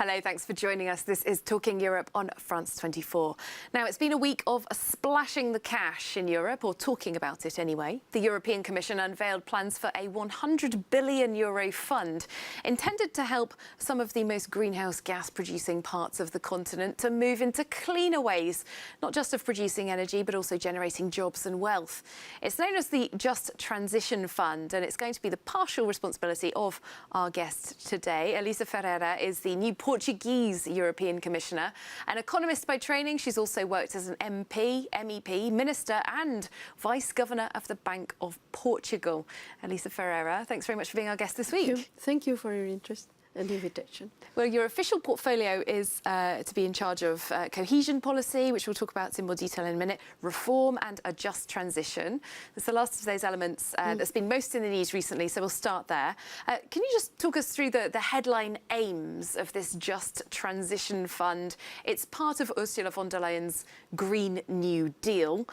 Hello, thanks for joining us. This is Talking Europe on France 24. Now, it's been a week of splashing the cash in Europe, or talking about it anyway. The European Commission unveiled plans for a €100 billion fund intended to help some of the most greenhouse gas producing parts of the continent to move into cleaner ways, not just of producing energy, but also generating jobs and wealth. It's known as the Just Transition Fund, and it's going to be the partial responsibility of our guest today. Elisa Ferreira is the new Portuguese European Commissioner. An economist by training, she's also worked as an MEP, Minister and Vice Governor of the Bank of Portugal. Elisa Ferreira, thanks very much for being our guest this week. Thank you for your interest and invitation. Well, your official portfolio is to be in charge of cohesion policy, which we'll talk about in more detail in a minute, reform and a just transition. It's the last of those elements that's been most in the news recently, so we'll start there. Can you just talk us through the headline aims of this Just Transition Fund? It's part of Ursula von der Leyen's Green New Deal.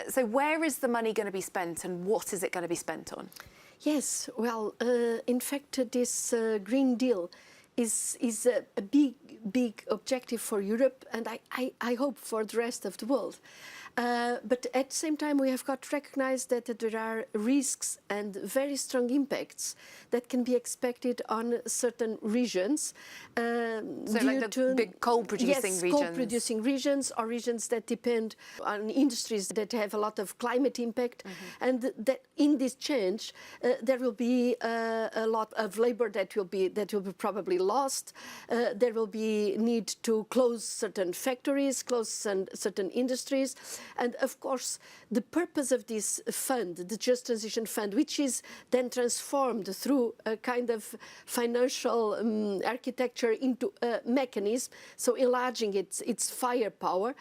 So where is the money going to be spent and what is it going to be spent on? Yes, well, in fact, this Green Deal is a big objective for Europe, and I hope for the rest of the world. But at the same time, we have got to recognize that there are risks and very strong impacts that can be expected on certain regions. So like the big coal-producing regions? Yes, coal-producing regions, or regions that depend on industries that have a lot of climate impact. And that in this change, there will be a lot of labor that will be probably lost. There will be need to close certain factories, close certain industries. And of course, the purpose of this fund, the Just Transition Fund, which is then transformed through a kind of financial architecture into a mechanism, so enlarging its firepower,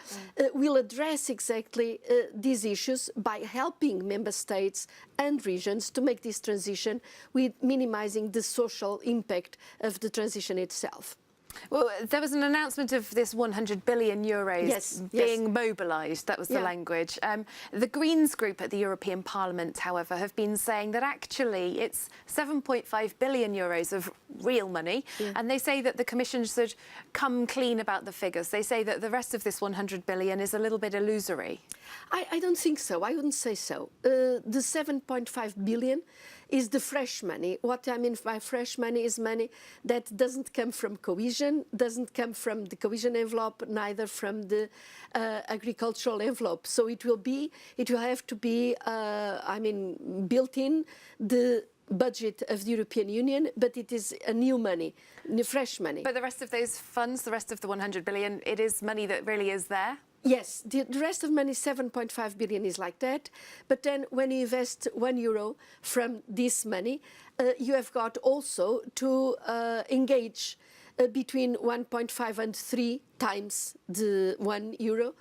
will address exactly these issues by helping member states and regions to make this transition with minimizing the social impact of the transition itself. Well, there was an announcement of this €100 billion being mobilised. That was the language. The Greens group at the European Parliament, however, have been saying that actually it's €7.5 billion of real money. And they say that the Commission should come clean about the figures. They say that the rest of this €100 billion is a little bit illusory. I don't think so. I wouldn't say so. The 7.5 billion is the fresh money. What I mean by fresh money is money that doesn't come from cohesion, doesn't come from the cohesion envelope, neither from the agricultural envelope. So it will have to be, built in the budget of the European Union, but it is a new money, fresh money. But the rest of those funds, the rest of the 100 billion, it is money that really is there? Yes, the rest of money, 7.5 billion, is like that. But then when you invest €1 from this money, you have got also to engage between 1.5 and 3 times the €1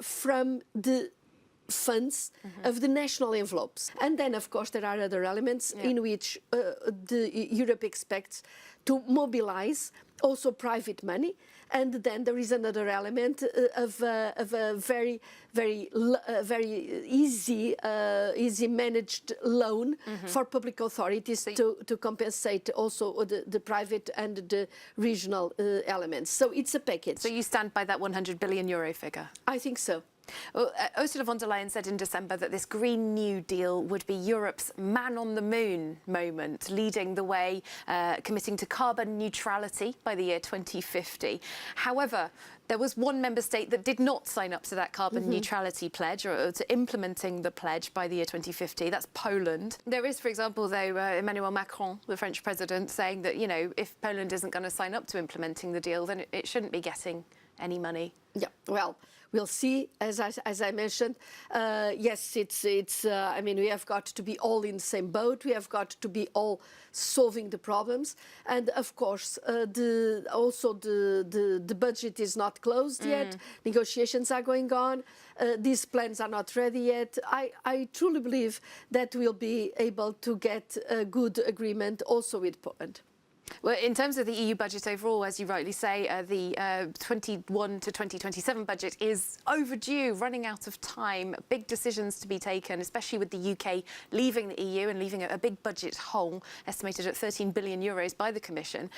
from the funds of the national envelopes. And then, of course, there are other elements in which Europe expects to mobilize also private money. And then there is another element of a very easy managed loan for public authorities to compensate also the private and the regional elements. So it's a package. So you stand by that €100 billion figure? I think so. Well, Ursula von der Leyen said in December that this Green New Deal would be Europe's man on the moon moment, leading the way, committing to carbon neutrality by the year 2050. However, there was one member state that did not sign up to that carbon neutrality pledge or to implementing the pledge by the year 2050. That's Poland. There is, for example, though, Emmanuel Macron, the French president, saying that, you know, if Poland isn't going to sign up to implementing the deal, then it shouldn't be getting any money. Yeah, well, we'll see. As I mentioned, yes, we have got to be all in the same boat. We have got to be all solving the problems. And of course, the budget is not closed yet. Negotiations are going on. These plans are not ready yet. I truly believe that we'll be able to get a good agreement also with Poland. Well, in terms of the EU budget overall, as you rightly say, the 21 to 2027 budget is overdue, running out of time. Big decisions to be taken, especially with the UK leaving the EU and leaving a big budget hole, estimated at 13 billion euros by the Commission.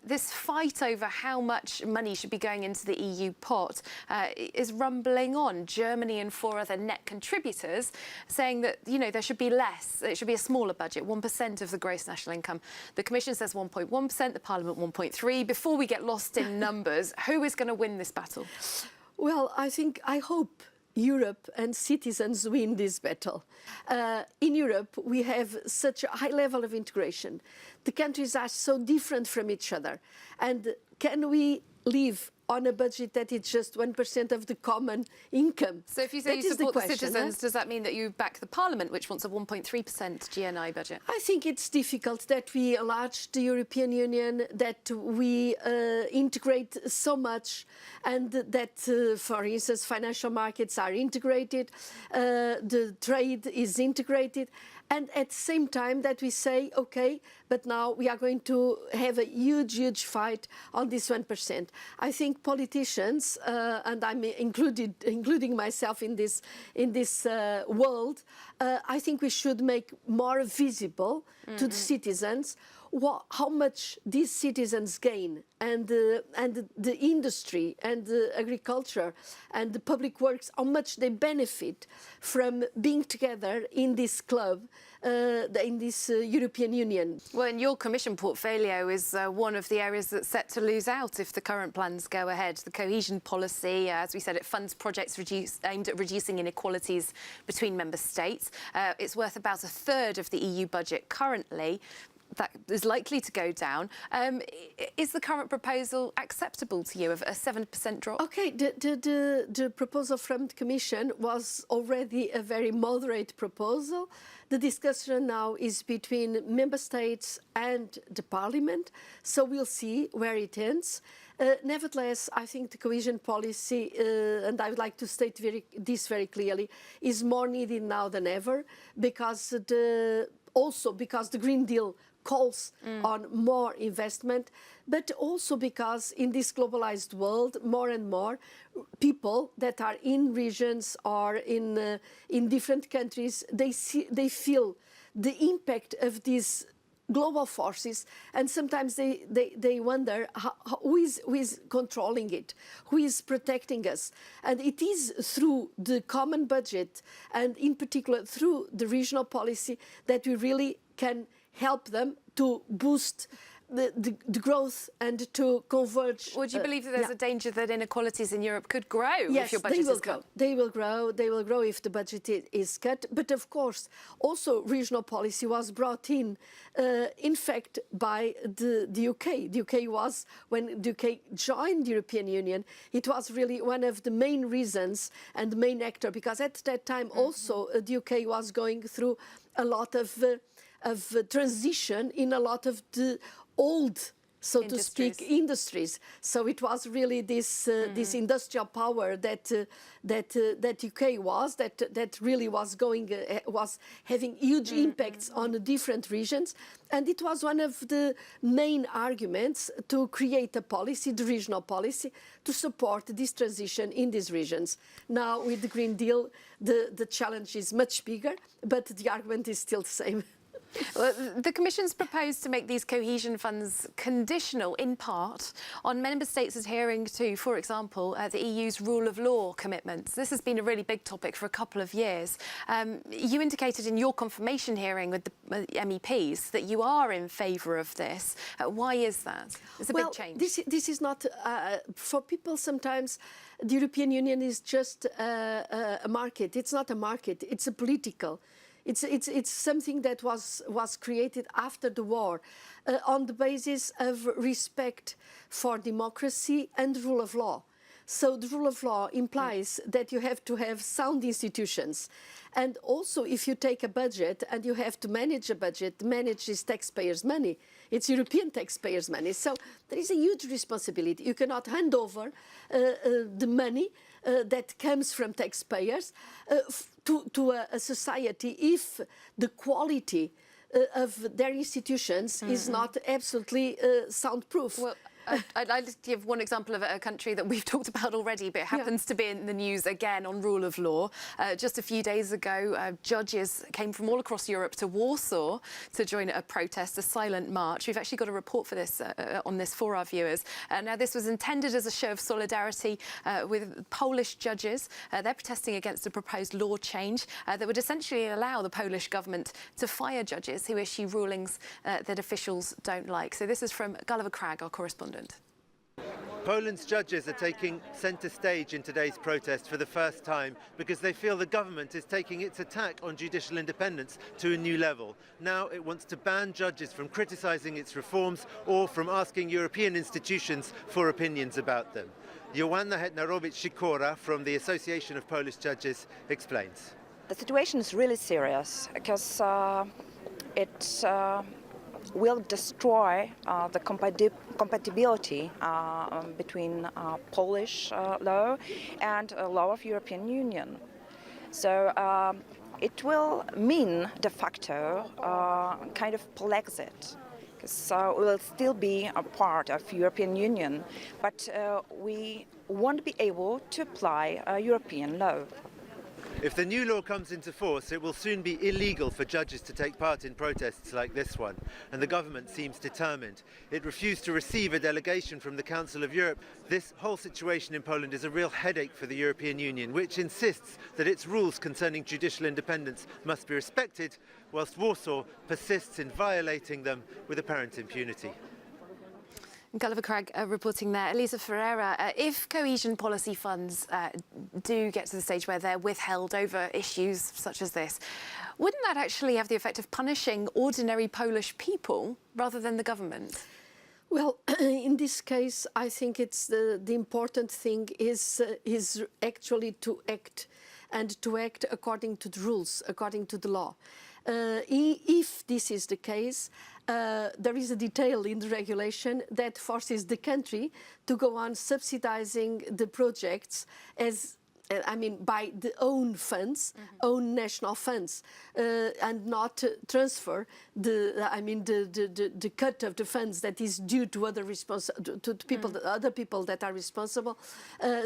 This fight over how much money should be going into the EU pot is rumbling on. Germany and 4 other net contributors saying that, you know, there should be less. It should be a smaller budget, 1% of the gross national income. The Commission says 1.1%, the Parliament 1.3%. Before we get lost in numbers, who is going to win this battle? Well, I hope Europe and citizens win this battle. In Europe, we have such a high level of integration. The countries are so different from each other. And can we live on a budget that is just 1% of the common income? So if you say you support the citizens, does that mean that you back the Parliament, which wants a 1.3% GNI budget? I think it's difficult that we enlarge the European Union, that we integrate so much, and that, for instance, financial markets are integrated, the trade is integrated, and at the same time that we say, okay, but now we are going to have a huge fight on this 1%. I think politicians, and I'm including myself in this world, I think we should make more visible to the citizens how much these citizens gain, and the industry and the agriculture and the public works, how much they benefit from being together in this club, in this European Union. Well, and your Commission portfolio is one of the areas that's set to lose out if the current plans go ahead. The cohesion policy, as we said, it funds projects aimed at reducing inequalities between member states. It's worth about a third of the EU budget currently. That is likely to go down. Is the current proposal acceptable to you, of a 7% drop? Okay, the proposal from the Commission was already a very moderate proposal. The discussion now is between Member States and the Parliament, so we'll see where it ends. Nevertheless, I think the cohesion policy, and I would like to state this very clearly, is more needed now than ever, because also because the Green Deal calls on more investment, but also because in this globalized world, more and more people that are in regions or in different countries, they feel the impact of these global forces, and sometimes they wonder who is controlling it, who is protecting us. And it is through the common budget, and in particular through the regional policy, that we really can help them to boost the growth and to converge. Would you believe that there's a danger that inequalities in Europe could grow if your budget is cut? They will grow. They will grow if the budget is cut. But of course, also regional policy was brought in fact, by the UK. The UK was, when the UK joined the European Union, it was really one of the main reasons and the main actor, because at that time also the UK was going through a lot of transition in a lot of the old, so to speak, industries. So it was really this industrial power that UK was, that really was having huge impacts on the different regions, and it was one of the main arguments to create a policy, the regional policy, to support this transition in these regions. Now with the Green Deal, the challenge is much bigger, but the argument is still the same. Well, the Commission's proposed to make these cohesion funds conditional, in part, on member states adhering to, for example, the EU's rule of law commitments. This has been a really big topic for a couple of years. You indicated in your confirmation hearing with the MEPs that you are in favour of this. Why is that? It's a big change. This is not, for people sometimes, the European Union is just a market. It's not a market, it's a political. It's something that was created after the war on the basis of respect for democracy and rule of law. So the rule of law implies that you have to have sound institutions. And also, if you take a budget and you have to manage a budget, manage is taxpayers' money. It's European taxpayers' money. So there is a huge responsibility. You cannot hand over the money that comes from taxpayers to a society if the quality of their institutions is not absolutely soundproof. Well, I'd give one example of a country that we've talked about already, but it happens to be in the news again on rule of law. Just a few days ago, judges came from all across Europe to Warsaw to join a protest, a silent march. We've actually got a report for this on this for our viewers. Now, this was intended as a show of solidarity with Polish judges. They're protesting against a proposed law change that would essentially allow the Polish government to fire judges who issue rulings that officials don't like. So this is from Gulliver Cragg, our correspondent. Poland's judges are taking centre stage in today's protest for the first time because they feel the government is taking its attack on judicial independence to a new level. Now it wants to ban judges from criticising its reforms or from asking European institutions for opinions about them. Joanna Hetnarowicz-Sikora from the Association of Polish Judges explains. The situation is really serious because it will destroy the compatibility between Polish law and law of European Union. So it will mean de facto kind of Polexit, because we will still be a part of European Union, but we won't be able to apply European law. If the new law comes into force, it will soon be illegal for judges to take part in protests like this one, and the government seems determined. It refused to receive a delegation from the Council of Europe. This whole situation in Poland is a real headache for the European Union, which insists that its rules concerning judicial independence must be respected, whilst Warsaw persists in violating them with apparent impunity. Gulliver Cragg reporting there. Elisa Ferreira, if cohesion policy funds do get to the stage where they're withheld over issues such as this, wouldn't that actually have the effect of punishing ordinary Polish people rather than the government? Well, in this case, I think it's the important thing is actually to act, and to act according to the rules, according to the law. If this is the case, there is a detail in the regulation that forces the country to go on subsidizing the projects as by the own funds, own national funds, and not transfer the cut of the funds that is due to other other people that are responsible,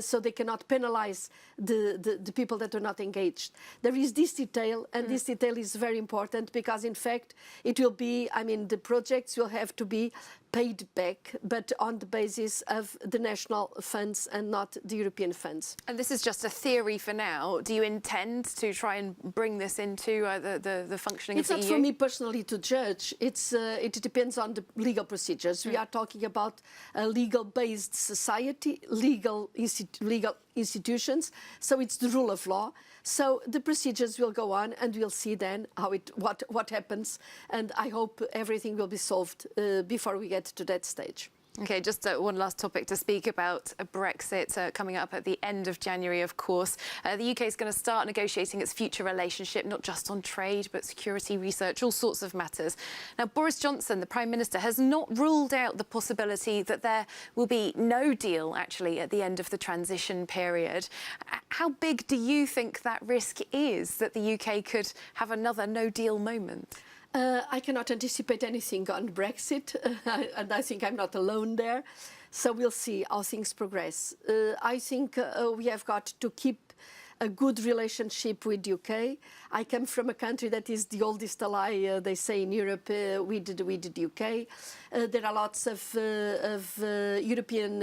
so they cannot penalize the people that are not engaged. There is this detail, and this detail is very important because, in fact, it will be, the projects will have to be paid back, but on the basis of the national funds and not the European funds. And this is just a theory for now. Do you intend to try and bring this into the functioning of the EU? It's not for me personally to judge. It depends on the legal procedures. We are talking about a legal-based society, legal institutions, so it's the rule of law. So the procedures will go on, and we'll see then what happens. And I hope everything will be solved before we get to that stage. OK, just one last topic to speak about, Brexit coming up at the end of January, of course. The UK is going to start negotiating its future relationship, not just on trade, but security, research, all sorts of matters. Now, Boris Johnson, the Prime Minister, has not ruled out the possibility that there will be no deal, actually, at the end of the transition period. How big do you think that risk is, that the UK could have another no-deal moment? I cannot anticipate anything on Brexit, and I think I'm not alone there. So we'll see how things progress. I think we have got to keep a good relationship with UK. I come from a country that is the oldest ally, they say, in Europe with the UK. There are lots of European,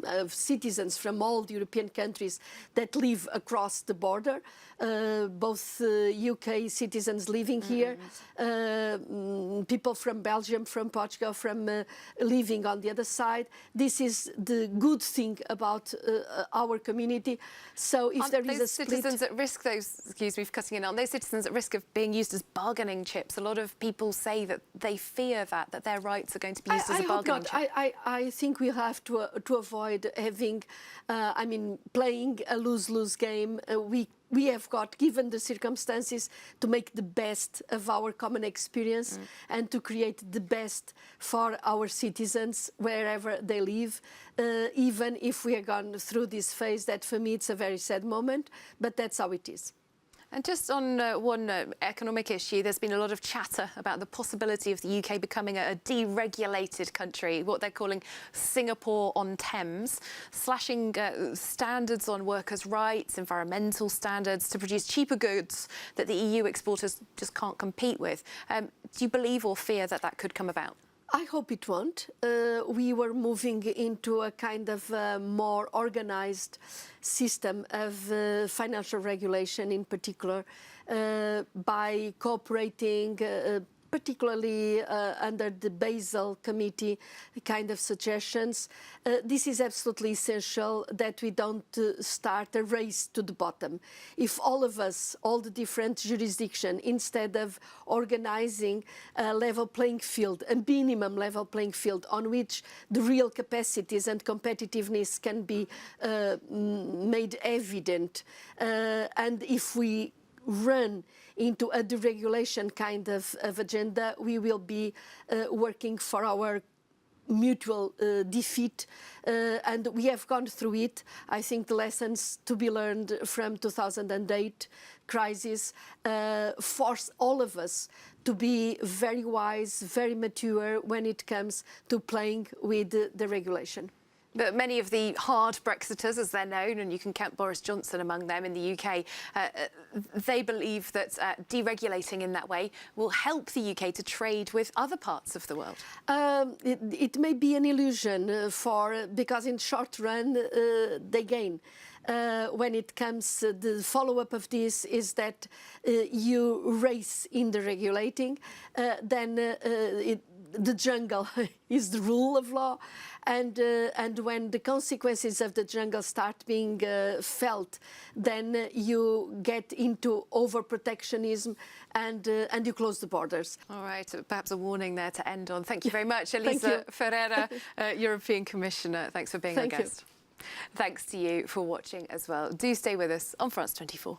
of citizens from all the European countries that live across the border. Both UK citizens living here, people from Belgium, from Portugal, from living on the other side. This is the good thing about our community. So if there is a split... citizens at risk, excuse me for cutting in on, those citizens at risk of being used as bargaining chips? A lot of people say that they fear that their rights are going to be used as a bargaining chip. I think we have to avoid having, playing a lose-lose game. We have got, given the circumstances, to make the best of our common experience and to create the best for our citizens wherever they live, even if we are gone through this phase that for me it's a very sad moment, but that's how it is. And just on one economic issue, there's been a lot of chatter about the possibility of the UK becoming a deregulated country, what they're calling Singapore on Thames, slashing standards on workers' rights, environmental standards to produce cheaper goods that the EU exporters just can't compete with. Do you believe or fear that that could come about? I hope it won't. We were moving into a kind of more organized system of financial regulation, in particular, by cooperating, particularly under the Basel Committee kind of suggestions. This is absolutely essential that we don't start a race to the bottom. If all of us, all the different jurisdictions, instead of organizing a level playing field, a minimum level playing field on which the real capacities and competitiveness can be made evident, and if we run into a deregulation kind of agenda, we will be working for our mutual defeat, and we have gone through it. I think the lessons to be learned from 2008 crisis force all of us to be very wise, very mature when it comes to playing with the regulation. But many of the hard Brexiters, as they're known, and you can count Boris Johnson among them in the UK, they believe that deregulating in that way will help the UK to trade with other parts of the world. It may be an illusion because in short run they gain. When it comes, the follow-up of this is that you race in the regulating, then the jungle is the rule of law, and when the consequences of the jungle start being felt, then you get into overprotectionism and you close the borders. All right, perhaps a warning there to end on. Thank you very much, Elisa Ferreira, European Commissioner. Thanks for being our guest. Thanks to you for watching as well. Do stay with us on France 24.